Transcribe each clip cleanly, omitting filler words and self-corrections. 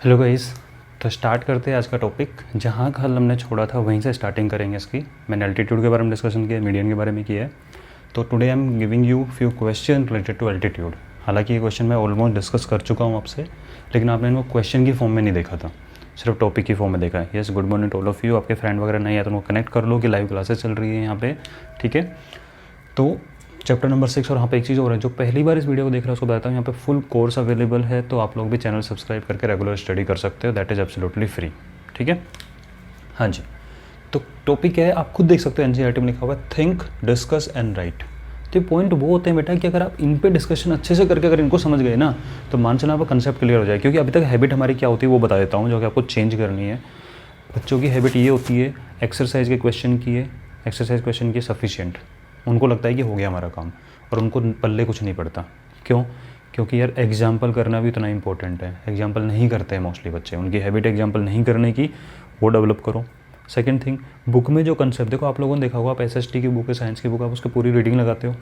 Hello guys. तो start करते हैं आज का टॉपिक। जहाँ कल हमने छोड़ा था वहीं से स्टार्टिंग करेंगे इसकी। मैंने एल्टीट्यूड के बारे में डिस्कशन किया, मीडियन के बारे में किया है। तो today I am giving you few question related to altitude. हालांकि ये क्वेश्चन मैं ऑलमोस्ट डिस्कस कर चुका हूँ आपसे, लेकिन आपने इनको क्वेश्चन की फॉर्म में नहीं देखा था, सिर्फ टॉपिक की फॉर्म में देखा है। Yes, good morning to all of you. आपके फ्रेंड वगैरह नहीं है तो उनको कनेक्ट कर लो कि लाइव क्लासेस चल रही है यहाँ पे, ठीक है। तो चैप्टर नंबर 6। और यहाँ पे एक चीज़ और है, जो पहली बार इस वीडियो को देख रहा है उसको बताता हूँ, यहाँ पे फुल कोर्स अवेलेबल है, तो आप लोग भी चैनल सब्सक्राइब करके रेगुलर स्टडी कर सकते हो। दैट इज़ एब्सोल्युटली फ्री, ठीक है। हाँ जी। तो टॉपिक क्या है आप खुद देख सकते हो, एनसीईआरटी में लिखा हुआ है थिंक डिस्कस एंड राइट। तो ये पॉइंट वो होते हैं बेटा कि अगर आप इन पे डिस्कशन अच्छे से करके अगर इनको समझ गए ना, तो मान चलो आपका कंसेप्ट क्लियर हो जाए। क्योंकि अभी तक हैबिट हमारी क्या होती है वो बता देता हूँ, जो कि आपको चेंज करनी है। बच्चों की हैबिट ये होती है, एक्सरसाइज के क्वेश्चन किए, एक्सरसाइज क्वेश्चन किए सफिशिएंट, उनको लगता है कि हो गया हमारा काम, और उनको पल्ले कुछ नहीं पड़ता। क्यों? क्योंकि यार एग्जाम्पल करना भी उतना इंपॉर्टेंट है। एग्जाम्पल नहीं करते हैं मोस्टली बच्चे, उनकी हैबिट एग्जाम्पल नहीं करने की, वो डेवलप करो। सेकंड थिंग, बुक में जो कंसेप्ट देखो, आप लोगों ने देखा होगा, आप एसएसटी की बुक है, साइंस की बुक, आप उसकी पूरी रीडिंग लगाते हो।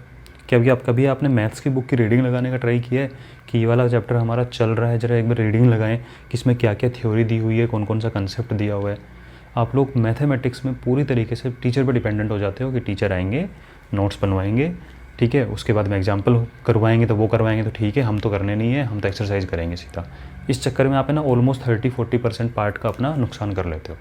क्या कभी आपने मैथ्स की बुक की रीडिंग लगाने का ट्राई किया है कि ये वाला चैप्टर हमारा चल रहा है, जरा एक बार रीडिंग लगाएं कि इसमें क्या क्या थ्योरी दी हुई है, कौन कौन सा कंसेप्ट दिया हुआ है। आप लोग मैथमेटिक्स में पूरी तरीके से टीचर पर डिपेंडेंट हो जाते हो कि टीचर आएंगे, नोट्स बनवाएंगे, ठीक है, उसके बाद में एग्जाम्पल करवाएंगे तो वो करवाएंगे तो ठीक है, हम तो करने नहीं है, हम तो एक्सरसाइज करेंगे सीधा। इस चक्कर में आप है ना ऑलमोस्ट 30-40% पार्ट का अपना नुकसान कर लेते हो,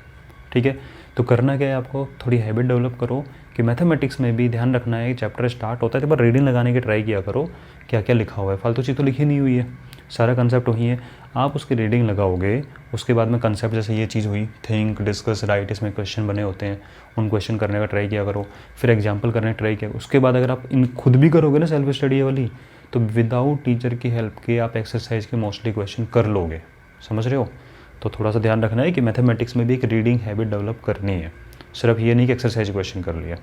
ठीक है। तो करना क्या है, आपको थोड़ी हैबिट डेवलप करो कि मैथमेटिक्स में भी ध्यान रखना है, चैप्टर स्टार्ट होता है तो बार रीडिंग लगाने की ट्राई किया करो, क्या क्या लिखा हुआ है। फालतू चीज़ तो लिखी नहीं हुई है, सारा कंसेप्ट वही है। आप उसकी रीडिंग लगाओगे, उसके बाद में कंसेप्ट जैसे ये चीज़ हुई थिंक डिस्कस राइट, इसमें क्वेश्चन बने होते हैं, उन क्वेश्चन करने का ट्राई किया करो, फिर एग्जाम्पल करने का ट्राई किया। उसके बाद अगर आप इन खुद भी करोगे ना सेल्फ स्टडी वाली, तो विदाउट टीचर की हेल्प के आप एक्सरसाइज के मोस्टली क्वेश्चन कर लोगे। समझ रहे हो? तो थोड़ा सा ध्यान रखना है कि मैथमेटिक्स में भी एक रीडिंग हैबिट डेवलप करनी है, सिर्फ ये नहीं कि एक्सरसाइज क्वेश्चन कर लिया।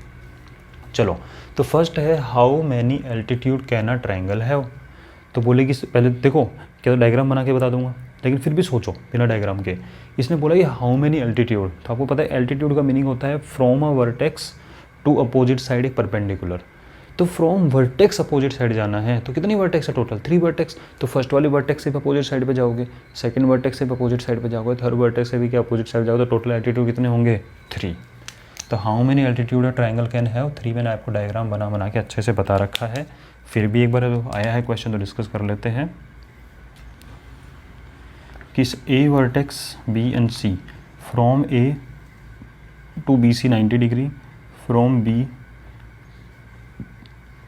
चलो, तो फर्स्ट है how many altitude can a triangle have. तो बोले कि पहले देखो, क्या तो डायग्राम बना के बता दूंगा, लेकिन फिर भी सोचो बिना डायग्राम के। इसने बोला कि हाउ मैनी एल्टीट्यूड, तो आपको पता है एल्टीट्यूड का मीनिंग होता है from a vertex to opposite side एक परपेंडिकुलर। तो फ्रॉम वर्टेक्स अपोजिट साइड जाना है, तो कितनी वर्टेक्स है टोटल? 3 वर्टेक्स। तो फर्स्ट वाली वर्टेक्स से अपोजिट साइड पे जाओगे, सेकंड वर्टेक्स से अपोजिट साइड पे जाओगे, थर्ड वर्टेक्स से भी क्या अपोजिट साइड जाओगे, तो टोटल एल्टीट्यूड कितने होंगे? 3। तो how many altitude a triangle can have 3, मैंने आपको डायग्राम बना के अच्छे से बता रखा है। फिर भी एक बार आया है क्वेश्चन तो डिस्कस कर लेते हैं। किस A vertex B and C from A to B C 90 degree, from B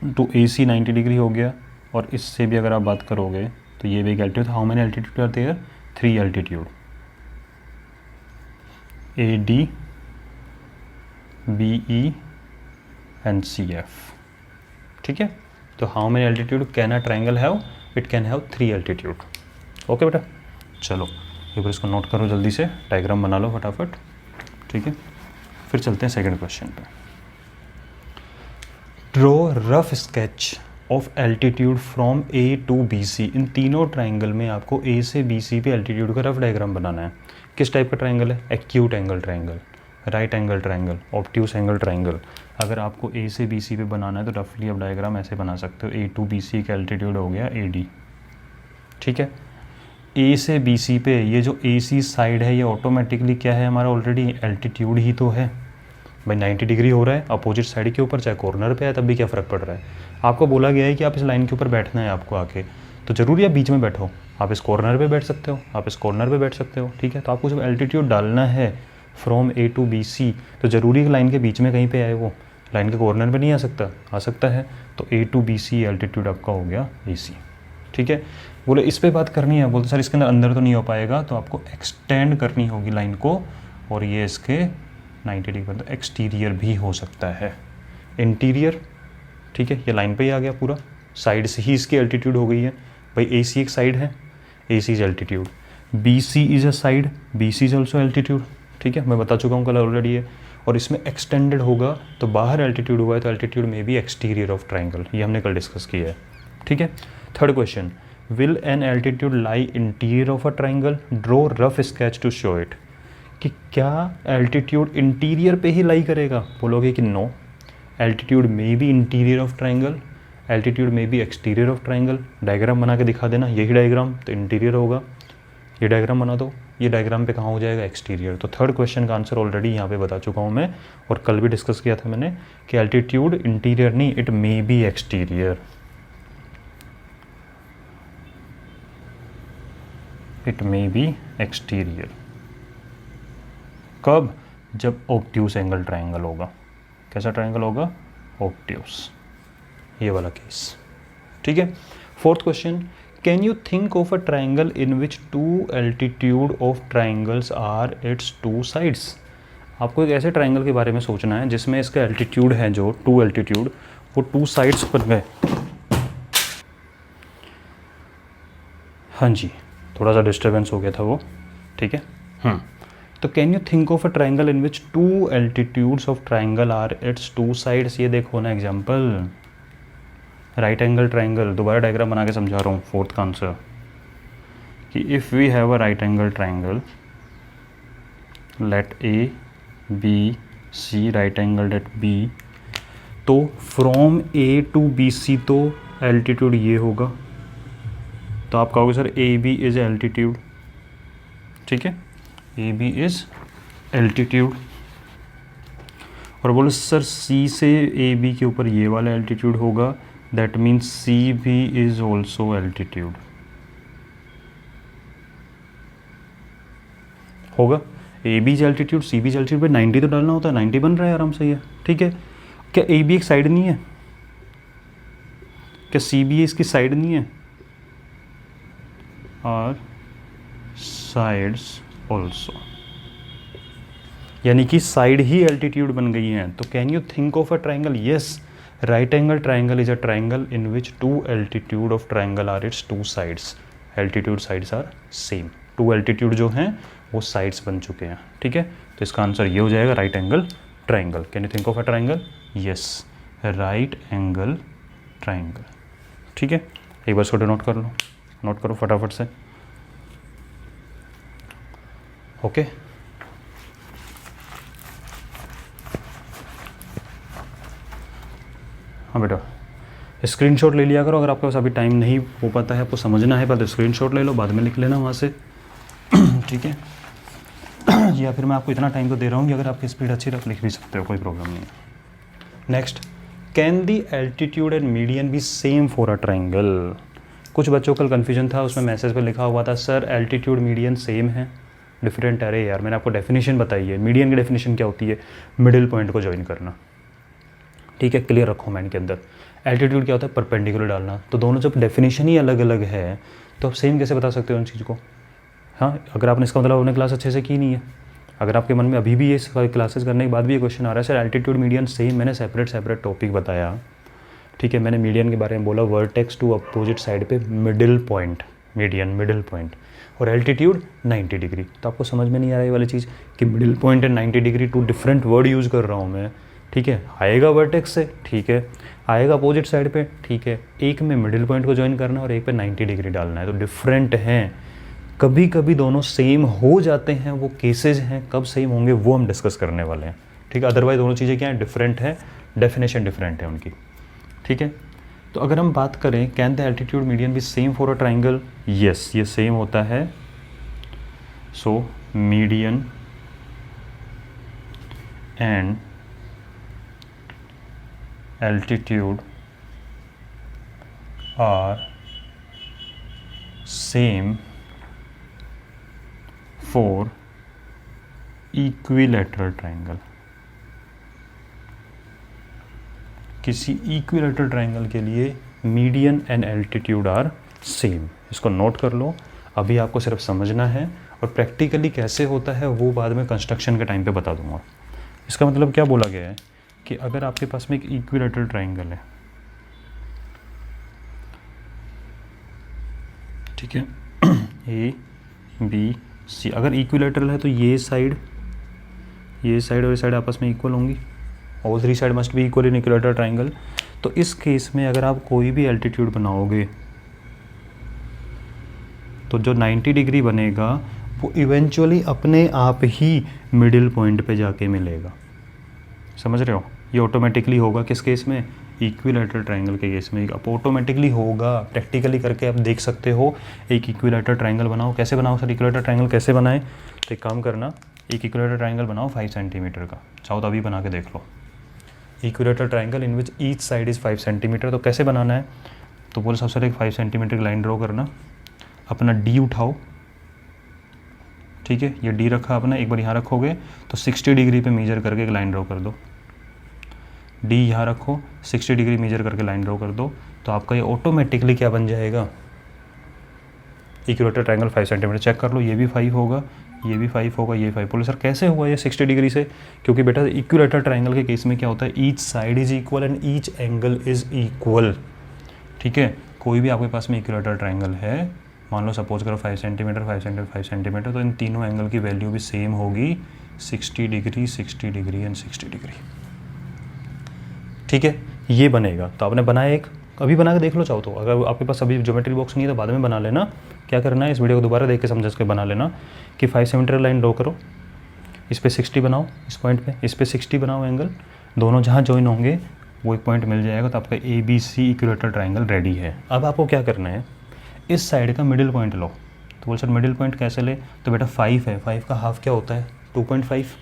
to A C 90 degree हो गया, और इससे भी अगर आप बात करोगे तो ये भी एक altitude. How many altitude are there? 3 altitude, A D B E and C F, ठीक है। तो how many altitude can a triangle have? It can have 3 altitude. Okay बेटा, चलो एक बार इसको नोट करो, जल्दी से डायग्राम बना लो फटाफट, ठीक है। फिर चलते हैं सेकंड क्वेश्चन पे। Draw rough sketch of altitude from A to B C. इन तीनों ट्राइंगल में आपको ए से बी सी पे एल्टीट्यूड का रफ डायग्राम बनाना है। किस टाइप का ट्राइंगल है? Acute angle triangle, right angle triangle, obtuse angle triangle. अगर आपको ए से बी सी पे बनाना है तो रफली आप डायग्राम ऐसे बना सकते हो। ए टू बी सी का एल्टीट्यूड हो गया ए डी, ठीक है। ए से बी सी पे ये जो ए सी साइड है ये ऑटोमेटिकली क्या है हमारा? ऑलरेडी एल्टीट्यूड ही तो है भाई। 90 डिग्री हो रहा है अपोजिट साइड के ऊपर, चाहे कॉर्नर पे है तब भी क्या फ़र्क पड़ रहा है? आपको बोला गया है कि आप इस लाइन के ऊपर बैठना है आपको आके, तो ज़रूरी है बीच में बैठो। आप इस कॉर्नर पे बैठ सकते हो, आप इस कॉर्नर पे बैठ सकते हो, ठीक है। तो आपको जब एल्टीट्यूड डालना है from A to B C, तो ज़रूरी है लाइन के बीच में कहीं पे आए, वो लाइन के कॉर्नर पे नहीं आ सकता? आ सकता है। तो ए टू बी सी एल्टीट्यूड आपका हो गया ए सी, ठीक है। बोले इस पर बात करनी है, बोलते सर इसके अंदर तो नहीं हो पाएगा, तो आपको एक्सटेंड करनी होगी लाइन को, और ये इसके 90 डिग्री पर तो एक्सटीरियर भी हो सकता है, इंटीरियर, ठीक है। ये लाइन पे ही आ गया पूरा, साइड से ही इसकी एल्टीट्यूड हो गई है भाई। ए सी एक साइड है, A C is altitude, B C is a side, B C is also altitude, ठीक है। मैं बता चुका हूँ कल ऑलरेडी है। और इसमें एक्सटेंडेड होगा तो बाहर एल्टीट्यूड हुआ है, तो एल्टीट्यूड में भी एक्सटीरियर ऑफ ट्राइंगल, ये हमने कल डिस्कस किया है, ठीक है। Third question, will an altitude lie interior of a triangle, draw rough sketch to show it. कि क्या एल्टीट्यूड इंटीरियर पे ही लाई करेगा? बोलोगे कि नो, एल्टीट्यूड में भी इंटीरियर ऑफ ट्राइंगल, एल्टीट्यूड में भी एक्सटीरियर ऑफ ट्राइंगल। डायग्राम बना के दिखा देना, यही डायग्राम तो इंटीरियर होगा। ये डायग्राम बना दो, ये डायग्राम पे कहाँ हो जाएगा, एक्सटीरियर। तो थर्ड क्वेश्चन का आंसर ऑलरेडी यहाँ पे बता चुका हूँ मैं, और कल भी डिस्कस किया था मैंने कि एल्टीट्यूड इंटीरियर नहीं, it may be exterior, it may be exterior. कब? जब ऑब्ट्यूस एंगल ट्राइंगल होगा। कैसा ट्राइंगल होगा? ऑब्ट्यूस, ये वाला केस। ठीक है। Fourth question, can you think of a triangle in which two altitude of triangles are its two sides. आपको एक ऐसे ट्राइंगल के बारे में सोचना है जिसमें इसका एल्टीट्यूड है जो टू एल्टीट्यूड, वो टू साइड्स बन गए। हाँ जी, थोड़ा सा डिस्टर्बेंस हो गया था वो। ठीक है। तो can you think of a triangle in which two altitudes of triangle are its two sides. ये देखो ना एग्जाम्पल, राइट एंगल ट्राइंगल, दोबारा डायग्राम बना के समझा रहा हूँ फोर्थ का आंसर, कि if we have a right angle triangle, let A B C, right angle at B, तो from A to B C तो एल्टीट्यूड ये होगा, तो आप कहोगे sir A B is altitude. ठीक है, ए बी इज़ एल्टीट्यूड। और बोलो सर सी से ए बी के ऊपर ये वाला एल्टीट्यूड होगा, that means C B is also altitude होगा। A B is altitude, C B is altitude पे 90 तो डालना होता है, 90 बन रहा है आराम से ये। ठीक है, क्या ए बी एक साइड नहीं है? क्या सी बी इसकी साइड नहीं है? और साइड्स ऑल्सो, यानी कि साइड ही एल्टीट्यूड बन गई हैं। तो can you think of a triangle? Yes, right angle triangle is a triangle in which two altitude of triangle are its two sides, altitude sides are same. Two altitude जो हैं वो sides बन चुके हैं। ठीक है, तो इसका आंसर ये हो जाएगा, right angle triangle. Can you think of a triangle? Yes, right angle triangle. ठीक है, एक बार इसको नोट कर लो, नोट करो फटाफट से। ओके, हाँ बेटा, स्क्रीनशॉट ले लिया करो, अगर आपके पास अभी टाइम नहीं हो पाता है, आपको समझना है पहले स्क्रीनशॉट ले लो, बाद में लिख लेना वहाँ से। ठीक है, या फिर मैं आपको इतना टाइम तो दे रहा हूँ कि अगर आपकी स्पीड अच्छी है तो लिख भी सकते हो, कोई प्रॉब्लम नहीं है। Next, can the altitude and median be same for a triangle. कुछ बच्चों का कन्फ्यूजन था, उसमें मैसेज पे लिखा हुआ था सर एल्टीट्यूड मीडियन सेम है, डिफरेंट। अरे यार, मैंने आपको डेफिनेशन बताई है। मीडियन की डेफिनेशन क्या होती है? मिडिल पॉइंट को ज्वाइन करना। ठीक है, क्लियर रखो माइंड के अंदर। एल्टीट्यूड क्या होता है? परपेंडिकुलर डालना। तो दोनों जब डेफिनेशन ही अलग अलग है तो आप सेम कैसे बता सकते हो उन चीज़ को? हाँ, अगर आपने इसका मतलब अपने क्लास अच्छे से की नहीं है, अगर आपके मन में अभी भी ये क्लासेस करने के बाद भी ये क्वेश्चन आ रहा है सर एल्टीट्यूड मीडियन सेम, मैंने सेपरेट टॉपिक बताया। ठीक है, मैंने मीडियन के बारे में बोला, वर्टेक्स टू अपोजिट साइड पे middle point, median middle point, और एल्टीट्यूड 90 डिग्री। तो आपको समझ में नहीं आ रहा है ये वाली चीज़ कि middle point and 90 degree two different word use कर रहा हूँ मैं। ठीक है, आएगा वर्टेक्स से, ठीक है, आएगा अपोजिट साइड पे, ठीक है, एक में मिडिल पॉइंट को ज्वाइन करना और एक पे 90 डिग्री डालना है, तो डिफरेंट हैं। कभी कभी दोनों सेम हो जाते हैं, वो केसेज हैं, कब सेम होंगे वो हम डिस्कस करने वाले हैं। ठीक है, अदरवाइज दोनों चीज़ें क्या हैं? डिफरेंट है, डेफिनेशन डिफरेंट है उनकी। ठीक है, तो अगर हम बात करें can the altitude median be same for a triangle? Yes, ये सेम होता है। So median and altitude are same for equilateral triangle। किसी इक्विलेटरल ट्राइंगल के लिए median and altitude are same. इसको नोट कर लो, अभी आपको सिर्फ समझना है, और प्रैक्टिकली कैसे होता है वो बाद में कंस्ट्रक्शन के टाइम पे बता दूंगा। इसका मतलब क्या बोला गया है कि अगर आपके पास में एक इक्विलेटरल ट्राइंगल है, ठीक है, ए बी सी, अगर इक्विलेटरल है तो ये साइड और ये साइड आपस में इक्वल होंगी, all three side must be equal in equilateral triangle. तो इस केस में अगर आप कोई भी एल्टीट्यूड बनाओगे तो जो 90 डिग्री बनेगा वो इवेंचुअली अपने आप ही मिडिल पॉइंट पे जाके मिलेगा। समझ रहे हो? ये ऑटोमेटिकली होगा किस केस में? इक्विलैटरल ट्रायंगल के केस में अब ऑटोमेटिकली होगा, प्रैक्टिकली करके आप देख सकते हो। एक इक्विलैटरल ट्रायंगल बनाओ, कैसे बनाओ सर इक्विलैटरल ट्रायंगल कैसे बनाएं? तो एक काम करना, एक इक्विलैटरल ट्रायंगल बनाओ 5 सेंटीमीटर का, चाहो तो अभी बना के देख लो। Equilateral triangle in which each side is 5 centimetre. तो कैसे बनाना है? तो बोले सबसे पहले एक 5 सेंटीमीटर की लाइन ड्रॉ करना, अपना डी उठाओ, ठीक है, ये डी रखा अपना, एक बार यहाँ रखोगे तो 60 डिग्री पे मेजर करके एक लाइन ड्रॉ कर दो। डी यहाँ रखो, 60 डिग्री मेजर करके लाइन ड्रॉ कर दो, तो आपका ये ऑटोमेटिकली क्या बन जाएगा? Equilateral triangle 5 centimetre. चेक कर लो, ये भी 5 होगा, ये भी 5 होगा, ये 5। बोले सर कैसे हुआ ये 60 डिग्री से? क्योंकि बेटा इक्विलैटरल ट्रायंगल के केस में क्या होता है, each side is equal and each angle is equal, ठीक है। कोई भी आपके पास में इक्विलैटरल ट्रायंगल है, मान लो सपोज करो 5 सेंटीमीटर 5 सेंटीमीटर 5 सेंटीमीटर, तो इन तीनों एंगल की वैल्यू भी सेम होगी, 60 डिग्री 60 डिग्री एंड 60 डिग्री, ठीक है। ये बनेगा। तो आपने बनाया एक, अभी बना के देख लो चाहो तो, अगर आपके पास अभी ज्योमेट्री बॉक्स नहीं है तो बाद में बना लेना। क्या करना है, इस वीडियो को दोबारा देख के समझ के बना लेना कि 5 सेंटीमीटर लाइन ड्रॉ करो, इस पे 60 बनाओ, इस पॉइंट पे इस पे 60 बनाओ एंगल, दोनों जहाँ ज्वाइन होंगे वो एक पॉइंट मिल जाएगा, तो आपका ABC इक्विलैटरल ट्रायंगल रेडी है। अब आपको क्या करना है, इस साइड का मिडिल पॉइंट लो। तो बोल सर मिडिल पॉइंट कैसे ले? तो बेटा 5 है, 5 का हाफ क्या होता है? 2.5।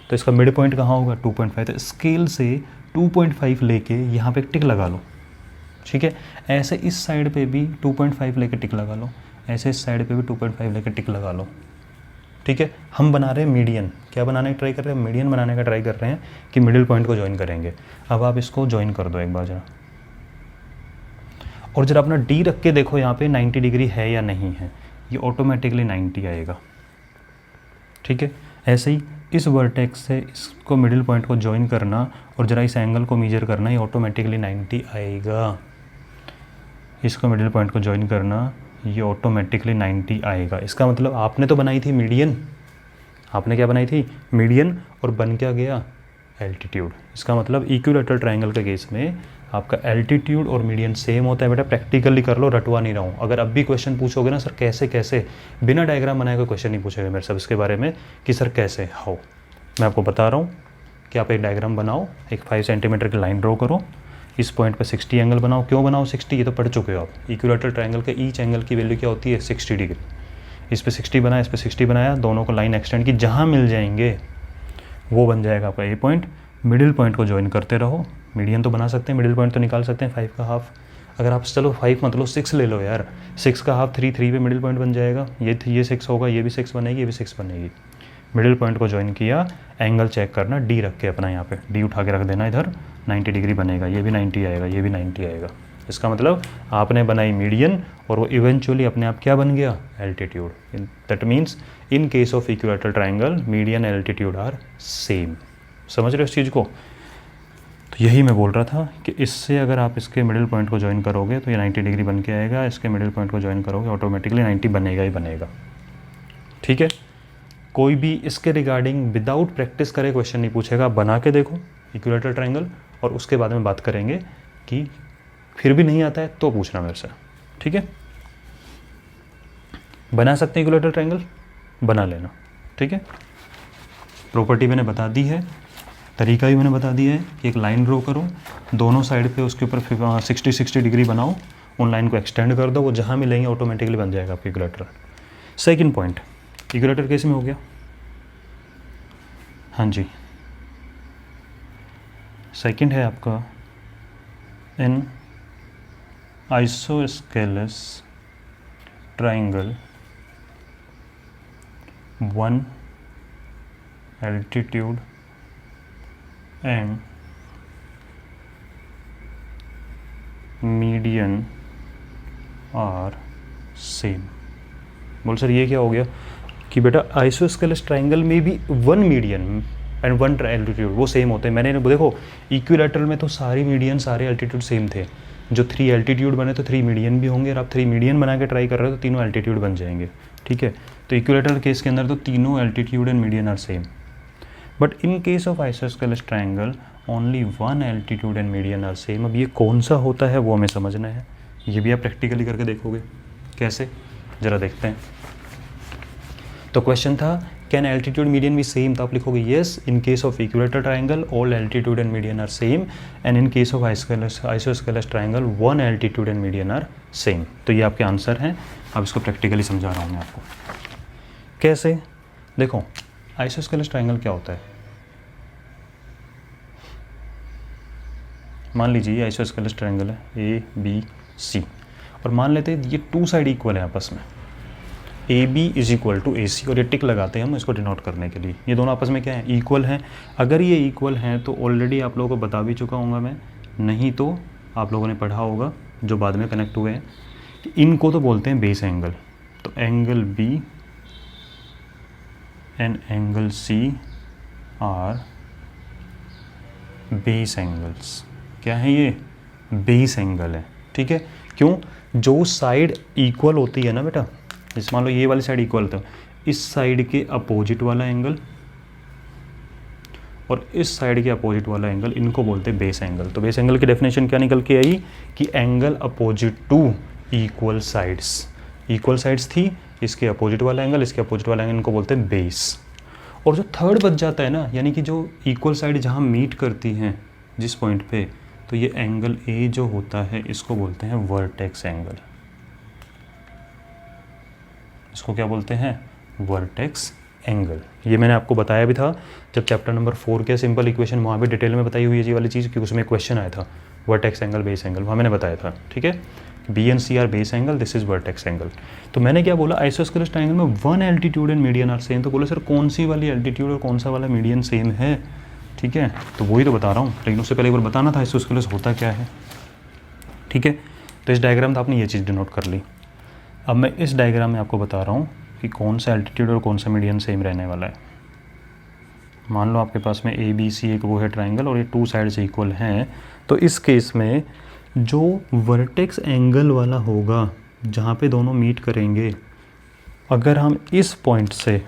तो इसका मिड पॉइंट कहाँ होगा? 2.5। तो स्केल से 2.5 लेके यहाँ पे टिक लगा लो, ठीक है। ऐसे इस साइड पे भी 2.5 लेके टिक लगा लो, ऐसे इस साइड पे भी 2.5 लेके टिक लगा लो, ठीक है। हम बना रहे हैं मीडियन, क्या बनाने का ट्राई कर रहे हैं? मीडियन बनाने का ट्राई कर रहे हैं कि मिडिल पॉइंट को ज्वाइन करेंगे। अब आप इसको ज्वाइन कर दो एक बार जरा, और जरा अपना डी रख के देखो यहाँ पे 90 डिग्री है या नहीं है, ये ऑटोमेटिकली 90 आएगा, ठीक है। ऐसे ही इस वर्टेक्स से इसको मिडिल पॉइंट को ज्वाइन करना और जरा इस एंगल को मेजर करना, ये ऑटोमेटिकली 90 आएगा। इसको मिडिल पॉइंट को ज्वाइन करना, ये ऑटोमेटिकली 90 आएगा। इसका मतलब आपने तो बनाई थी मीडियन, आपने क्या बनाई थी? मीडियन, और बन क्या गया? एल्टीट्यूड। इसका मतलब इक्विलैटरल ट्रायंगल के केस में आपका एल्टीट्यूड और मीडियन सेम होता है। बेटा प्रैक्टिकली कर लो, रटवा नहीं रहा हूँ। अगर अब भी क्वेश्चन पूछोगे ना सर कैसे कैसे, बिना डायग्राम बनाए कोई क्वेश्चन नहीं पूछेगा मेरे सब इसके बारे में कि सर कैसे हाउ। मैं आपको बता रहा हूँ कि आप एक डायग्राम बनाओ, एक 5 सेंटीमीटर की लाइन ड्रॉ करो, इस पॉइंट पे 60 एंगल बनाओ। क्यों बनाओ 60? ये तो पढ़ चुके हो आप। इक्विलैटरल ट्रायंगल के ईच एंगल की वैल्यू क्या होती है? 60 डिग्री। इस पे 60 बनाया, इस पे 60 बनाया, दोनों को लाइन एक्सटेंड की, जहाँ मिल जाएंगे वो बन जाएगा आपका ए पॉइंट। मिडिल पॉइंट को ज्वाइन करते रहो। मीडियन तो बना सकते हैं, मिडिल पॉइंट तो निकाल सकते हैं 5 का हाफ। अगर आप चलो 5 मत लो 6 ले लो यार, 6 का हाफ 3 पे मिडिल पॉइंट बन जाएगा। ये 6 होगा, ये भी 6 बनेगी, ये भी 6 बनेगी। मिडिल पॉइंट को ज्वाइन किया, एंगल चेक करना, डी रख के अपना यहाँ पे डी उठा के रख देना इधर, 90 डिग्री बनेगा, ये भी 90 आएगा, ये भी 90 आएगा। इसका मतलब आपने बनाई मीडियन और वो इवेंचुअली अपने आप क्या बन गया? Altitude. That means in case of equilateral triangle median and altitude are same. समझ रहे हो इस चीज़ को? तो यही मैं बोल रहा था कि इससे अगर आप इसके मिडिल पॉइंट को ज्वाइन करोगे तो ये 90 डिग्री बन के आएगा, इसके मिडिल पॉइंट को ज्वाइन करोगे ऑटोमेटिकली 90 बनेगा ही बनेगा, ठीक है। कोई भी इसके रिगार्डिंग विदाउट प्रैक्टिस करे क्वेश्चन नहीं पूछेगा। बना के देखो इक्विलैटरल ट्रायंगल, और उसके बाद में बात करेंगे कि फिर भी नहीं आता है तो पूछना मेरे से, ठीक है। बना सकते हैं इक्विलैटरल ट्रायंगल, बना लेना, ठीक है। प्रॉपर्टी मैंने बता दी है, तरीका भी मैंने बता दिया है कि एक लाइन ड्रॉ करो, दोनों साइड पे उसके ऊपर 60 डिग्री बनाओ, उन लाइन को एक्सटेंड कर दो, वो जहाँ मिलेंगे ऑटोमेटिकली बन जाएगा आपका equilateral. Second point equilateral case में हो गया, हाँ जी। सेकंड है आपका in isosceles triangle 1 altitude and median are same. बोल सर ये क्या हो गया कि बेटा आइसोस्केलस ट्रायंगल में भी 1 मीडियन एंड 1 एल्टीट्यूड वो सेम होते हैं। मैंने देखो इक्विलैटरल में तो सारी मीडियन सारे एल्टीट्यूड सेम थे, जो 3 एल्टीट्यूड बने तो 3 मीडियन भी होंगे, और आप 3 मीडियन बना के ट्राई कर रहे हो तो तीनों एल्टीट्यूड बन जाएंगे, ठीक है। तो इक्विलैटरल केस के अंदर तो तीनों altitude and median are same, but in case of isosceles triangle only 1 altitude and median are same. अब ये कौन सा होता है वो हमें समझना है, ये भी आप प्रैक्टिकली करके देखोगे। कैसे, ज़रा देखते हैं। तो क्वेश्चन था कैन एल्टीट्यूड मीडियन भी सेम, तो आप लिखोगे yes in case of equator triangle all altitude and median are same, and in case of isosceles triangle one altitude and median are same. तो ये आपके आंसर हैं। अब इसको प्रैक्टिकली समझा रहा हूँ मैं आपको कैसे। देखो आइसोस्केलस ट्राइंगल क्या होता है, मान लीजिए ये आइसोस्केलस ट्राइंगल है ए बी सी, और मान लेते हैं ये टू साइड इक्वल है आपस में, A B is equal to A C, और ये टिक लगाते हैं हम इसको डिनोट करने के लिए। ये दोनों आपस में क्या है, इक्वल हैं। अगर ये इक्वल हैं तो ऑलरेडी आप लोगों को बता भी चुका हूँ मैं, नहीं तो आप लोगों ने पढ़ा होगा जो बाद में कनेक्ट हुए हैं, कि इनको तो बोलते हैं बेस एंगल। तो angle B and angle C are base angles. क्या है ये, बेस एंगल है। ठीक है, क्यों, जो साइड इक्वल होती है ना बेटा, जैसे मान लो ये वाली साइड इक्वल था, इस साइड के अपोजिट वाला एंगल और इस साइड के अपोजिट वाला एंगल, इनको बोलते हैं बेस एंगल। तो बेस एंगल की डेफिनेशन क्या निकल के आई कि angle opposite to equal sides, equal sides थी, इसके अपोजिट वाला एंगल, इसके अपोजिट वाला एंगल, इनको बोलते हैं बेस। और जो थर्ड बच जाता है ना, यानी कि जो इक्वल साइड जहाँ मीट करती हैं जिस पॉइंट पे, तो ये एंगल ए जो होता है इसको बोलते हैं वर्टेक्स एंगल। इसको क्या बोलते हैं, वर्टेक्स एंगल। ये मैंने आपको बताया भी था जब चैप्टर नंबर 4 के सिंपल इक्वेशन, वहाँ भी डिटेल में बताई हुई है ये वाली चीज़, क्योंकि उसमें क्वेश्चन आया था वर्टेक्स एंगल बेस एंगल, वहाँ मैंने बताया था। ठीक है, B and C are base angle, this is vertex angle. तो मैंने क्या बोला, आइसोस्केलस ट्रायंगल में one altitude and median are same. तो बोला सर कौन सी वाली एल्टीट्यूड और कौन सा वाला मीडियन सेम है। ठीक है, तो वही तो बता रहा हूँ, लेकिन उससे पहले एक बार बताना था आइसोस्केलस होता क्या है। ठीक है, तो इस डायग्राम में आपने ये चीज़ डिनोट कर ली। अब मैं इस डायग्राम में आपको बता रहा हूँ कि कौन सा एल्टीट्यूड और कौन सा मीडियन सेम रहने वाला है। मान लो आपके पास में ए बी सी एक वो है ट्रायंगल और ये टू साइड्स इक्वल हैं, तो इस केस में जो वर्टेक्स एंगल वाला होगा जहाँ पे दोनों मीट करेंगे, अगर हम इस पॉइंट से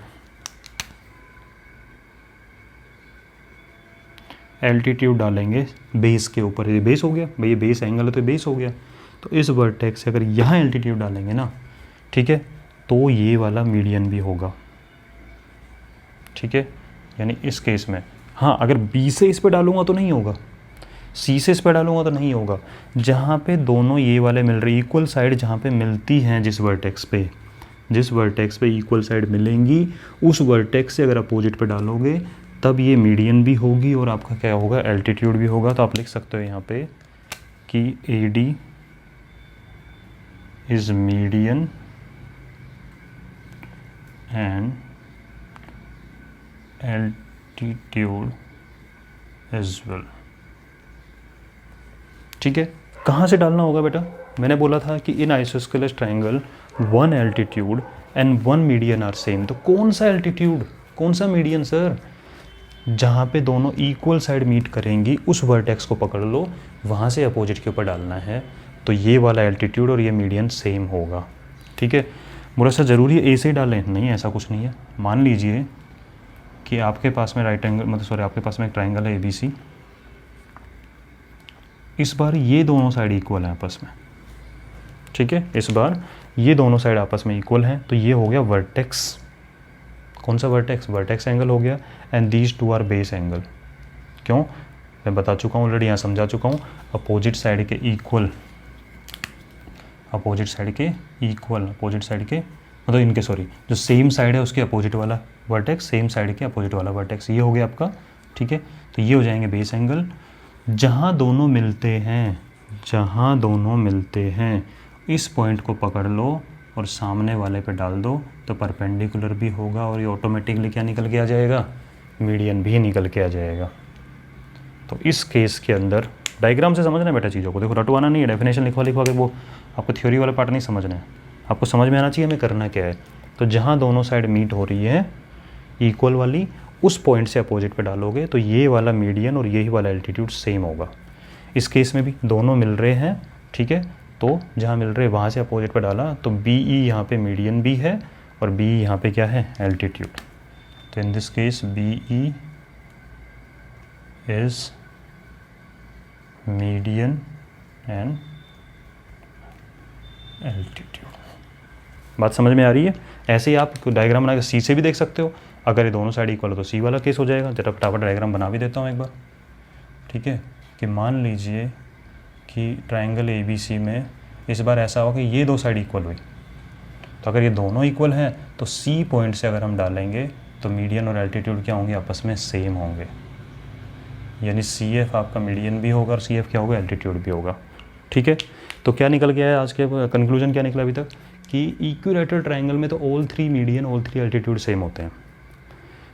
एल्टीट्यूड डालेंगे बेस के ऊपर, ये बेस हो गया भाई, ये बेस एंगल है तो बेस हो गया, तो इस वर्टेक्स से अगर यहाँ एल्टीट्यूड डालेंगे ना, ठीक है, तो ये वाला मीडियन भी होगा। ठीक है, यानी इस केस में हाँ, अगर बी से इस पे डालूंगा तो नहीं होगा, सी से इस पे डालूंगा तो नहीं होगा। जहाँ पे दोनों ये वाले मिल रहे, इक्वल साइड जहाँ पे मिलती हैं, जिस वर्टेक्स पे इक्वल साइड मिलेंगी, उस वर्टेक्स से अगर अपोजिट पे डालोगे तब ये मीडियन भी होगी और आपका क्या होगा, एल्टीट्यूड भी होगा। तो आप लिख सकते हो यहाँ पे कि A D is median and altitude as well. ठीक है, कहाँ से डालना होगा बेटा, मैंने बोला था कि in isosceles triangle one altitude and one median are same. तो कौन सा एल्टीट्यूड कौन सा मीडियन सर, जहाँ पे दोनों इक्वल साइड मीट करेंगी उस वर्टेक्स को पकड़ लो, वहाँ से अपोजिट के ऊपर डालना है, तो ये वाला एल्टीट्यूड और ये मीडियन सेम होगा। ठीक है, बोला सर ज़रूरी है ए से ही डालें, नहीं ऐसा कुछ नहीं है। मान लीजिए कि आपके पास में राइट एंगल आपके पास में एक ट्राइंगल है ए बी सी, इस बार ये दोनों साइड इक्वल हैं आपस में। ठीक है, इस बार ये दोनों साइड आपस में इक्वल हैं, तो ये हो गया वर्टेक्स, कौन सा वर्टेक्स एंगल हो गया, and these two are base angle. क्यों, मैं बता चुका हूँ ऑलरेडी, यहाँ समझा चुका हूँ, अपोजिट साइड के मतलब इनके जो सेम साइड है उसके अपोजिट वाला वर्टेक्स, सेम साइड के अपोजिट वाला वर्टेक्स, ये हो गया आपका। ठीक है, तो ये हो जाएंगे बेस एंगल। जहाँ दोनों मिलते हैं इस पॉइंट को पकड़ लो और सामने वाले पे डाल दो, तो परपेंडिकुलर भी होगा और ये ऑटोमेटिकली क्या निकल के आ जाएगा, मीडियन भी निकल के आ जाएगा। तो इस केस के अंदर डायग्राम से समझना है बेटा चीज़ों को, देखो रटवाना नहीं है, डेफिनेशन लिखवा के वो आपको थ्योरी वाला पार्ट नहीं समझना है, आपको समझ में आना चाहिए हमें करना क्या है। तो जहाँ दोनों साइड मीट हो रही है इक्वल वाली, उस पॉइंट से अपोजिट पे डालोगे तो ये वाला मीडियन और यही वाला एल्टीट्यूड सेम होगा। इस केस में भी दोनों मिल रहे हैं, ठीक है, तो जहाँ मिल रहे हैं वहाँ से अपोजिट पे डाला, तो बी ई यहाँ पे मीडियन भी है और बी यहाँ पे क्या है, एल्टीट्यूड। तो in this case B E is median and altitude. बात समझ में आ रही है? ऐसे ही आप डायग्राम बना के सी से भी देख सकते हो। अगर ये दोनों साइड इक्वल हो तो सी वाला केस हो जाएगा। जरा फटाफट डायग्राम बना भी देता हूँ एक बार, ठीक है। कि मान लीजिए कि ट्रायंगल ABC में इस बार ऐसा हो कि ये दो साइड इक्वल हुई, तो अगर ये दोनों इक्वल हैं तो सी पॉइंट से अगर हम डालेंगे तो मीडियन और एल्टीट्यूड क्या होंगे, आपस में सेम होंगे। यानी CF आपका मीडियन भी होगा और CF क्या होगा, एल्टीट्यूड भी होगा, ठीक है। तो क्या निकल गया है आज के कंक्लूजन, क्या निकला अभी तक कि इक्विलैटरल ट्रायंगल में तो all 3 median all 3 altitude same होते हैं,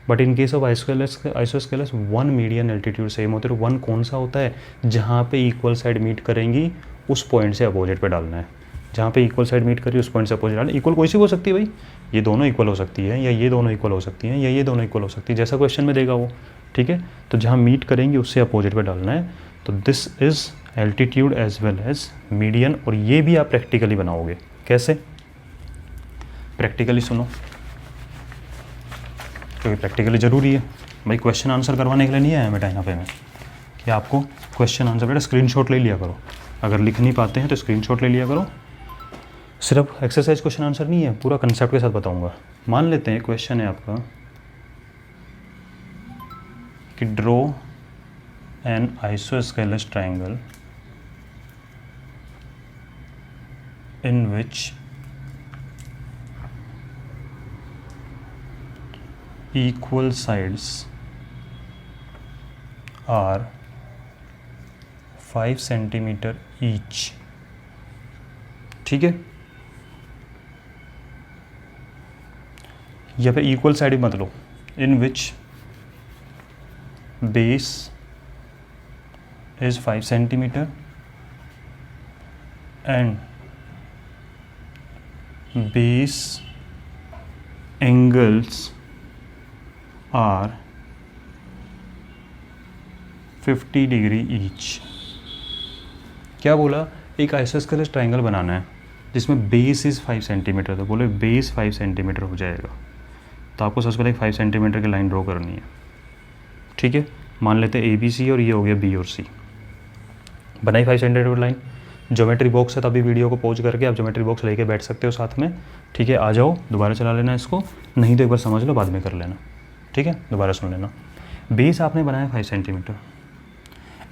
but in case of isosceles 1 median altitude same होते हैं। तो 1 कौन सा होता है, जहाँ पे इक्वल साइड मीट करेंगी उस पॉइंट से अपोजिट पे डालना है। जहाँ पे इक्वल साइड मीट करी उस पॉइंट से अपोजिट डालना। इक्वल कोई सी हो सकती है भाई, ये दोनों इक्वल हो सकती है, या ये दोनों इक्वल हो सकती हैं, या ये दोनों इक्वल हो सकती है, जैसा क्वेश्चन में देगा वो, ठीक है। तो जहाँ मीट करेंगी उससे अपोजिट पे डालना है। तो this is altitude as well as median. और ये भी आप प्रैक्टिकली बनाओगे। कैसे? प्रैक्टिकली सुनो, क्योंकि प्रैक्टिकली ज़रूरी है भाई। क्वेश्चन आंसर करवाने के लिए नहीं आया बेटा यहाँ पे मैं, कि आपको क्वेश्चन आंसर बेटा स्क्रीनशॉट ले लिया करो। अगर लिख नहीं पाते हैं तो स्क्रीनशॉट ले लिया करो। सिर्फ एक्सरसाइज क्वेश्चन आंसर नहीं है, पूरा कंसेप्ट के साथ बताऊंगा। मान लेते हैं क्वेश्चन है आपका कि draw an isosceles triangle in which equal sides are 5 centimeter each, ठीक है। या फिर इक्वल साइड मत लो, in which base is 5 centimeter and base angles are 50 degree each. क्या बोला, एक आइसोस्केलस ट्रायंगल बनाना है जिसमें बेस इज़ 5 सेंटीमीटर। तो बोले बेस 5 सेंटीमीटर हो जाएगा, तो आपको सबसे पहले 5 सेंटीमीटर की लाइन ड्रॉ करनी है, ठीक है। मान लेते हैं ABC और ये हो गया B और C। बनाई 5 सेंटीमीटर लाइन। ज्योमेट्री बॉक्स है तो अभी वीडियो को पॉज करके आप ज्योमेट्री बॉक्स लेके बैठ सकते हो साथ में, ठीक है। आ जाओ, दोबारा चला लेना इसको, नहीं तो एक बार समझ लो, बाद में कर लेना, ठीक है। दोबारा सुन लेना। बेस आपने बनाया 5 centimetre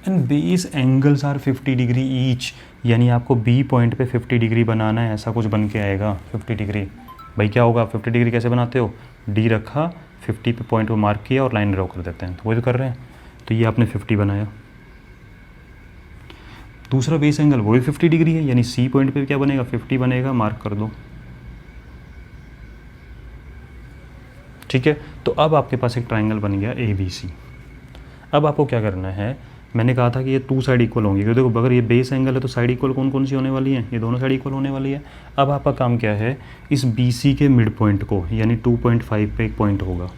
and base angles are 50 degree each, यानी आपको B पॉइंट पे 50 डिग्री बनाना है। ऐसा कुछ बन के आएगा 50 डिग्री। भाई क्या होगा, 50 डिग्री कैसे बनाते हो, D रखा, 50 पे पॉइंट को मार्क किया और लाइन ड्रॉ कर देते हैं, तो वही तो कर रहे हैं। तो ये आपने 50 बनाया। दूसरा बेस एंगल वो भी 50 डिग्री है, यानी C पॉइंट पे क्या बनेगा, 50 बनेगा, मार्क कर दो, ठीक है। तो अब आपके पास एक ट्रायंगल बन गया ABC। अब आपको क्या करना है, मैंने कहा था कि ये 2 साइड इक्वल होंगी, क्योंकि देखो अगर ये बेस एंगल है तो साइड इक्वल कौन कौन सी होने वाली है, ये दोनों साइड इक्वल होने वाली है। अब आपका काम क्या है, इस BC के मिड पॉइंट को, यानी 2.5 पे एक पॉइंट होगा,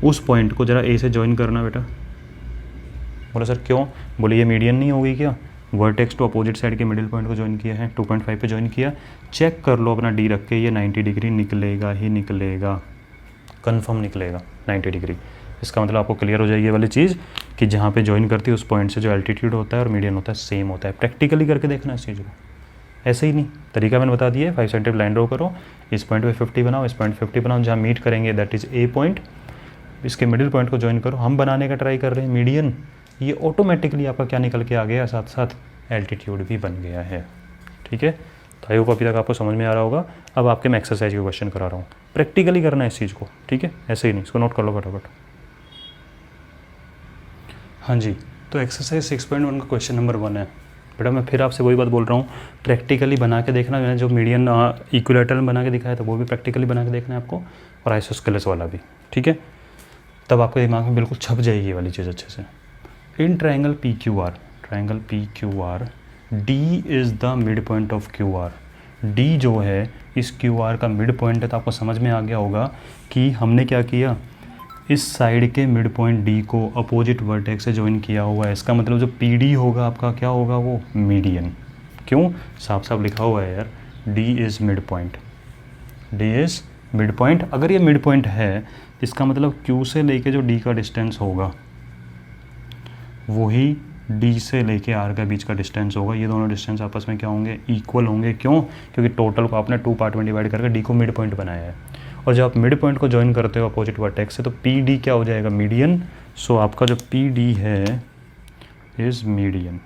उस पॉइंट को जरा A से ज्वाइन करना बेटा। बोला सर क्यों, बोले ये मीडियन नहीं होगी क्या, वर्टेक्स टू अपोजिट साइड के मिडिल पॉइंट को ज्वाइन किया है, 2.5 पे ज्वाइन किया। चेक कर लो अपना D रख के, ये 90 डिग्री निकलेगा ही निकलेगा, कन्फर्म निकलेगा 90 डिग्री। इसका मतलब आपको क्लियर हो जाएगी ये वाली चीज़ कि जहाँ पे ज्वाइन करती है उस पॉइंट से जो एल्टीट्यूड होता है और मीडियन होता है सेम होता है। प्रैक्टिकली करके देखना इस चीज़ को, ऐसे ही नहीं, तरीका मैंने बता दिया है। 5 सेंटीमीटर लाइन ड्रॉ करो, इस पॉइंट पे 50 बनाओ, इस पॉइंट 50 बनाओ, जहाँ मीट करेंगे दैट इज़ A पॉइंट, इसके मिडिल पॉइंट को ज्वाइन करो। हम बनाने का ट्राई कर रहे हैं मीडियन, ये ऑटोमेटिकली आपका क्या निकल के आ गया, साथ साथ एल्टीट्यूड भी बन गया है, ठीक है। तो आई होप अभी तक आपको समझ में आ रहा होगा। अब आपके मैं एक्सरसाइज के क्वेश्चन करा रहा हूँ, प्रैक्टिकली करना है इस चीज़ को, ठीक है, ऐसे ही नहीं, इसको नोट कर लो फटाफट। हाँ जी, तो एक्सरसाइज 6.1 का क्वेश्चन नंबर 1 है बेटा। मैं फिर आपसे वही बात बोल रहा हूँ, प्रैक्टिकली बना के देखना। मैंने जो मीडियन इक्विलैटरल बना के दिखाया था वो भी प्रैक्टिकली बना के देखना है आपको, और आइसोस्केलस वाला भी, ठीक है। तब आपके दिमाग में बिल्कुल छप जाएगी ये वाली चीज़ अच्छे से। In triangle PQR D is the mid point of QR। D जो है इस QR का मिड पॉइंट है। तो आपको समझ में आ गया होगा कि हमने क्या किया, इस साइड के मिड पॉइंट D को अपोजिट वर्टेक्स से ज्वाइन किया हुआ है। इसका मतलब जो PD होगा आपका क्या होगा, वो मीडियन। क्यों, साफ साफ लिखा हुआ है यार, D is mid point, D is mid point. अगर ये मिड पॉइंट है इसका मतलब Q से लेके जो D का डिस्टेंस होगा वही डी से लेके आर का बीच का डिस्टेंस होगा, ये दोनों डिस्टेंस आपस में क्या होंगे, इक्वल होंगे। क्यों? क्योंकि टोटल को आपने 2 पार्ट में डिवाइड करके डी को मिड पॉइंट बनाया है, और जब आप मिड पॉइंट को ज्वाइन करते हो अपोजिट वर्टेक्स से तो पी डी क्या हो जाएगा, मीडियन। सो आपका जो पी डी है इज मीडियन।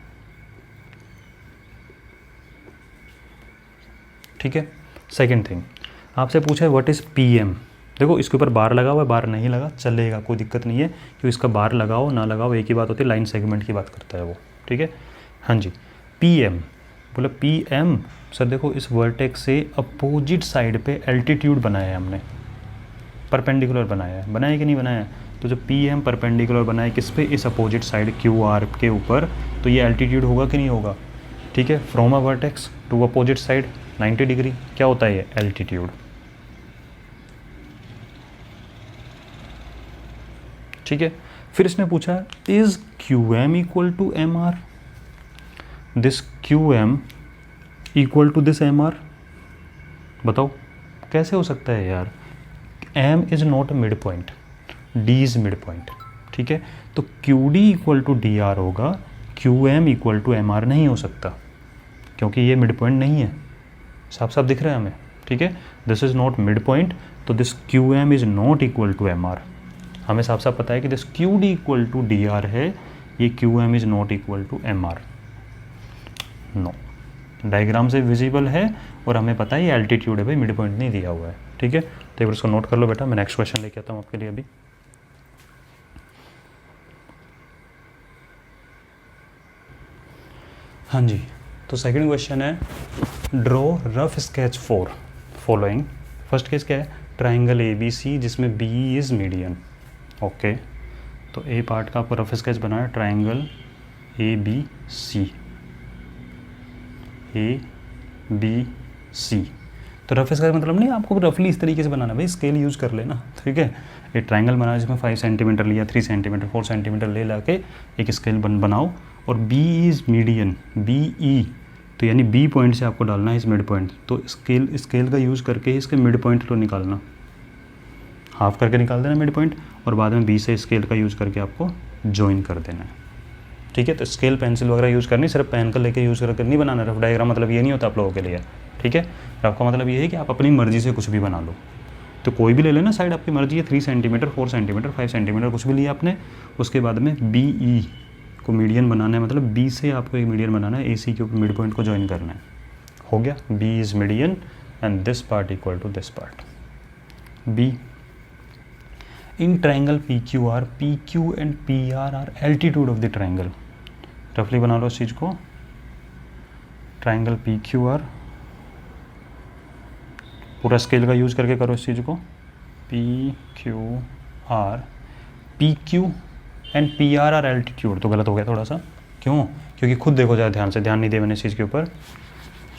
ठीक है। सेकेंड थिंग आपसे पूछा है व्हाट इज़ पी एम। देखो इसके ऊपर बार लगा हुआ है, बार नहीं लगा चलेगा, कोई दिक्कत नहीं है, क्योंकि इसका बार लगाओ ना लगाओ एक ही बात होती है, लाइन सेगमेंट की बात करता है वो। ठीक है। हाँ जी, पी एम बोला, पी एम सर देखो इस वर्टेक्स से अपोजिट साइड पे एल्टीट्यूड बनाया है हमने, परपेंडिकुलर बनाया है, बनाया कि नहीं बनाया? तो जो पी एम परपेंडिकुलर बनाया किस पे, इस अपोजिट साइड क्यू आर के ऊपर, तो ये एल्टीट्यूड होगा कि नहीं होगा? ठीक है। From a vertex to opposite side 90 degree क्या होता है ये, एल्टीट्यूड। ठीक है। फिर इसने पूछा is Q M equal to M R, this Q M equal to this M R. बताओ कैसे हो सकता है यार, M is not mid point, D is mid point. ठीक है। तो Q D equal to D R होगा, Q M equal to M R नहीं हो सकता, क्योंकि ये मिड पॉइंट नहीं है। साफ साफ दिख रहा है हमें। ठीक है। This is not mid point, तो this Q M is not equal to M R. हमें साफ साफ पता है कि this Q D equal to D R है, ये Q M is not equal to M R. No, diagram से विजिबल है और हमें पता है ये एल्टीट्यूड है भाई, मिड पॉइंट नहीं दिया हुआ है। ठीक है। तो एक बार इसको नोट कर लो बेटा, मैं नेक्स्ट क्वेश्चन लेके आता हूँ आपके लिए अभी। हाँ जी, तो सेकंड क्वेश्चन है draw rough sketch for following. First case क्या है, ट्राइंगल ए बी सी जिसमें बी इज़ मीडियन। ओके, तो ए पार्ट का आपको रफ स्केच बनाना है, triangle A B C, A B C. तो रफ स्केच मतलब नहीं आपको रफली इस तरीके से बनाना भाई, स्केल यूज़ कर लेना। ठीक है। एक ट्राइंगल बनाना जिसमें 5 सेंटीमीटर लिया, 3 सेंटीमीटर 4 सेंटीमीटर ले ला के एक स्केल बनाओ, और B is median, B E, तो यानी बी पॉइंट से आपको डालना है इस मिड पॉइंट, तो स्केल का यूज़ करके इसके मिड पॉइंट को निकालना, हाफ करके निकाल देना मिड पॉइंट, और बाद में बी से स्केल का यूज़ करके आपको ज्वाइन कर देना है। ठीक है। तो स्केल पेंसिल वगैरह यूज़ करनी, सिर्फ पेन का लेके यूज़ करके नहीं बनाना। रफ डायग्राम मतलब ये नहीं होता आप लोगों के लिए। ठीक है। रफ का मतलब ये है कि आप अपनी मर्जी से कुछ भी बना लो, तो कोई भी ले लेना साइड, आपकी मर्जी है, 3 सेंटीमीटर 4 सेंटीमीटर 5 सेंटीमीटर कुछ भी लिया आपने। उसके बाद में बी ई को मीडियन बनाना है, मतलब बी से आपको एक मीडियन बनाना है, ए सी के ऊपर मिड पॉइंट को ज्वाइन करना है। हो गया, B is median and this part equal to this part. B in triangle P Q and P R altitude of the triangle. रफली बना लो इस चीज़ को, ट्राइंगल पी क्यू आर, पूरा स्केल का यूज़ करके करो इस चीज़ को, P Q and P R altitude. तो गलत हो गया थोड़ा सा, क्यों? क्योंकि खुद देखो जाए ध्यान से, ध्यान नहीं दिया मैंने इस चीज़ के ऊपर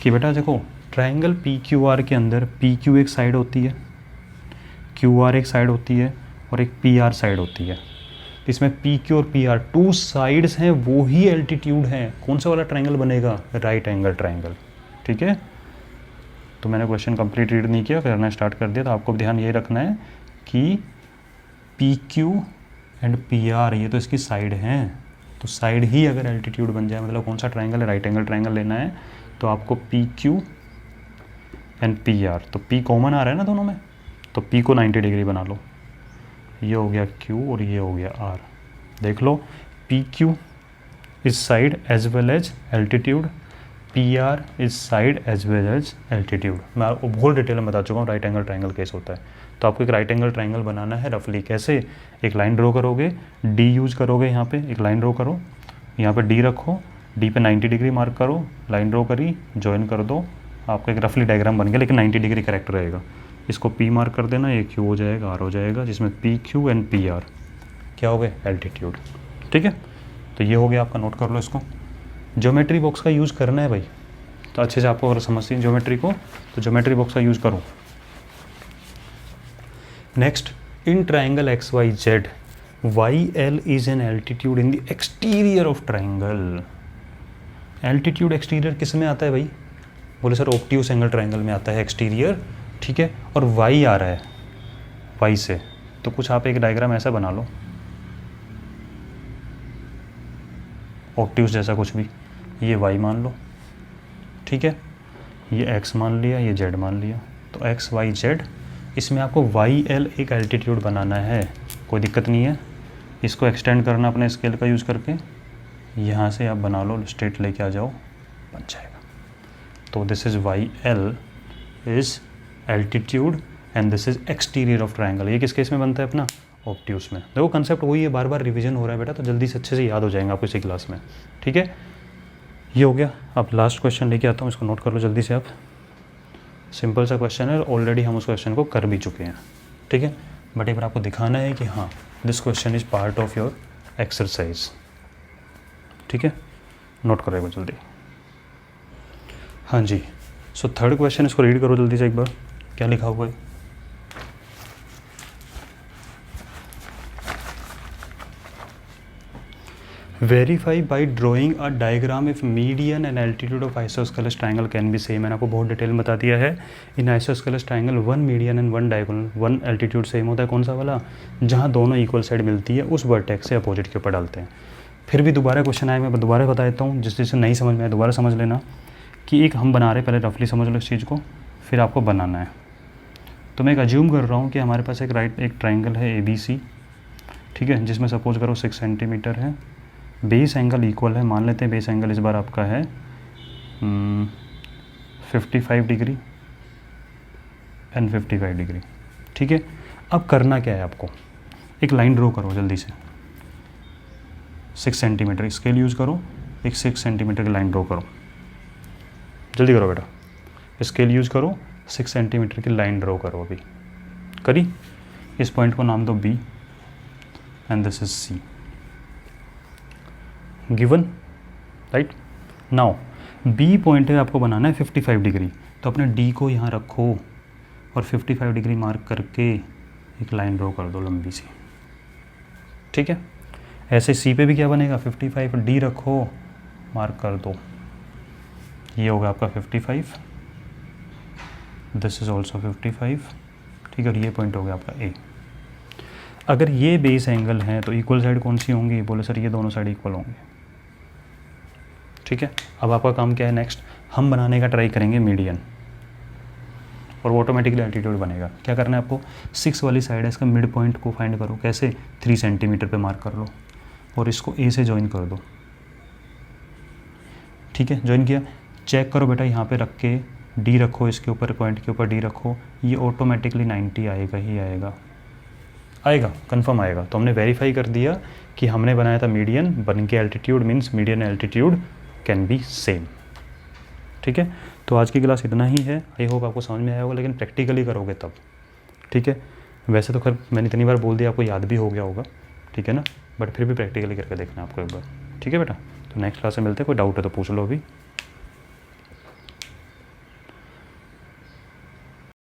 कि बेटा देखो ट्राइंगल पी क्यू आर के अंदर पी क्यू एक साइड होती है, क्यू आर एक साइड होती है, और एक पी आर साइड होती है। इसमें पी क्यू और पी आर 2 साइड्स हैं, वो ही एल्टीट्यूड हैं। कौन सा वाला ट्राइंगल बनेगा, राइट एंगल ट्राइंगल। ठीक है। तो मैंने क्वेश्चन कंप्लीट रीड नहीं किया, करना स्टार्ट कर दिया, तो आपको ध्यान ये रखना है कि P Q and P are ये तो इसकी साइड हैं, तो साइड ही अगर एल्टीट्यूड बन जाए, मतलब कौन सा ट्राइंगल है, राइट एंगल ट्राइंगल लेना है, तो आपको P Q and P are, तो पी कॉमन आ रहा है ना दोनों में, तो पी को 90 डिग्री बना लो, ये हो गया क्यू और ये हो गया आर। देख लो, P Q is side as well as altitude, P R is side as well as altitude. मैं आपको बहुत डिटेल में बता चुका हूँ राइट एंगल ट्राइंगल केस होता है। तो आपको एक राइट एंगल ट्राइंगल बनाना है रफली। कैसे? एक लाइन ड्रॉ करोगे, डी यूज़ करोगे, यहाँ पे एक लाइन ड्रॉ करो, यहाँ पे डी रखो, डी पे 90 डिग्री मार्क करो, लाइन ड्रॉ करी, ज्वाइन कर दो, आपका एक रफली डायग्राम बन गया, लेकिन 90 डिग्री करेक्ट रहेगा। इसको पी मार्क कर देना, ये क्यू हो जाएगा, आर हो जाएगा, जिसमें P Q and P are क्या हो गए, एल्टीट्यूड। ठीक है। तो ये हो गया आपका, नोट कर लो इसको। ज्योमेट्री बॉक्स का यूज़ करना है भाई, तो अच्छे से आपको अगर समझती है ज्योमेट्री को, तो ज्योमेट्री बॉक्स का यूज़ करो। Next, in triangle X Y Z Y L is an altitude in the exterior of triangle. Altitude exterior किस में आता है भाई? बोले सर ऑब्ट्यूस एंगल ट्राइंगल में आता है एक्सटीरियर। ठीक है। और वाई आ रहा है वाई से, तो कुछ आप एक डायग्राम ऐसा बना लो, ऑब्ट्यूस जैसा कुछ भी, ये y मान लो, ठीक है, ये x मान लिया, ये z मान लिया, तो x y z, इसमें आपको y l एक एल्टीट्यूड बनाना है, कोई दिक्कत नहीं है, इसको एक्सटेंड करना अपने स्केल का यूज़ करके, यहाँ से आप बना लो, स्ट्रेट लेके आ जाओ, बन जाएगा। तो this is why L is altitude and this is exterior of triangle. ये किस केस में बनता है अपना? ऑब्ट्यूस में। देखो कंसेप्ट वही है, बार बार रिवीजन हो रहा है बेटा, तो जल्दी से अच्छे से याद हो जाएगा आपको इसी क्लास में, ठीक है। ये हो गया। अब लास्ट क्वेश्चन लेके आता हूँ, इसको नोट कर लो जल्दी से आप। सिंपल सा क्वेश्चन है, ऑलरेडी हम उस क्वेश्चन को कर भी चुके हैं, ठीक है, बट एक बार आपको दिखाना है कि हाँ this question is part of your exercise, ठीक है। नोट करो एक बार जल्दी। हाँ जी, सो थर्ड क्वेश्चन, इसको रीड करो जल्दी से एक बार, क्या लिखा हुआ है। Verify by drawing a diagram if median and altitude of isosceles triangle can be same. मैंने आपको बहुत डिटेल में बता दिया है। In isosceles triangle one median and one diagonal, one altitude same होता है, कौन सा वाला? जहाँ दोनों इक्वल साइड मिलती है, उस वर्टेक्स से अपोजिट के ऊपर डालते हैं। फिर भी दोबारा क्वेश्चन आए, मैं दोबारा बता देता हूँ, जिससे नहीं समझ में आए दोबारा समझ लेना कि एक हम बना रहे, पहले रफली समझ लो इस चीज़ को, फिर आपको बनाना है। तो मैं एक अज्यूम कर रहा हूँ कि हमारे पास एक ट्रायंगल है ABC, ठीक है, जिसमें सपोज करो 6 सेंटीमीटर है, बेस एंगल इक्वल है, मान लेते हैं बेस एंगल इस बार आपका है 55 डिग्री एंड 55 डिग्री, ठीक है। अब करना क्या है आपको, एक लाइन ड्रॉ करो जल्दी से, 6 सेंटीमीटर स्केल यूज़ करो, एक 6 सेंटीमीटर की लाइन ड्रॉ करो, जल्दी करो बेटा, स्केल यूज़ करो, 6 सेंटीमीटर की लाइन ड्रॉ करो। अभी करी, इस पॉइंट को नाम दो B and this is C, given, right. Now B point है, आपको बनाना है 55 डिग्री, तो अपने D को यहाँ रखो और 55 डिग्री मार्क करके एक लाइन ड्रॉ कर दो लंबी सी, ठीक है। ऐसे C पे भी क्या बनेगा, 55, D रखो, मार्क कर दो, ये होगा आपका 55, दिस इज ऑल्सो 55, ठीक है, और ये पॉइंट हो गया आपका A। अगर ये बेस एंगल है तो इक्वल साइड कौन सी होंगी? बोले सर ये दोनों साइड इक्वल होंगे, ठीक है। अब आपका काम क्या है, नेक्स्ट हम बनाने का ट्राई करेंगे मीडियन, और वो ऑटोमेटिकली एल्टीट्यूड बनेगा। क्या करना है आपको, 6 वाली साइड है, इसका मिड पॉइंट को फाइंड करो, कैसे? 3 सेंटीमीटर पे मार्क कर लो और इसको A से ज्वाइन कर दो, ठीक है। ज्वाइन किया, चेक करो बेटा, यहाँ पे रख के D रखो, इसके ऊपर पॉइंट के ऊपर D रखो, ये ऑटोमेटिकली 90 आएगा ही आएगा, आएगा, कंफर्म आएगा। तो हमने वेरीफाई कर दिया कि हमने बनाया था मीडियन, बन के altitude means median altitude can be same, ठीक है। तो आज की क्लास इतना ही है, आई होप आपको समझ में आया होगा, लेकिन प्रैक्टिकली करोगे तब, ठीक है। वैसे तो खैर मैंने इतनी बार बोल दिया, आपको याद भी हो गया होगा, ठीक है ना, बट फिर भी प्रैक्टिकली करके देखना आपको एक बार, ठीक है बेटा। तो नेक्स्ट क्लास में मिलते हैं, कोई डाउट है तो पूछ लो अभी।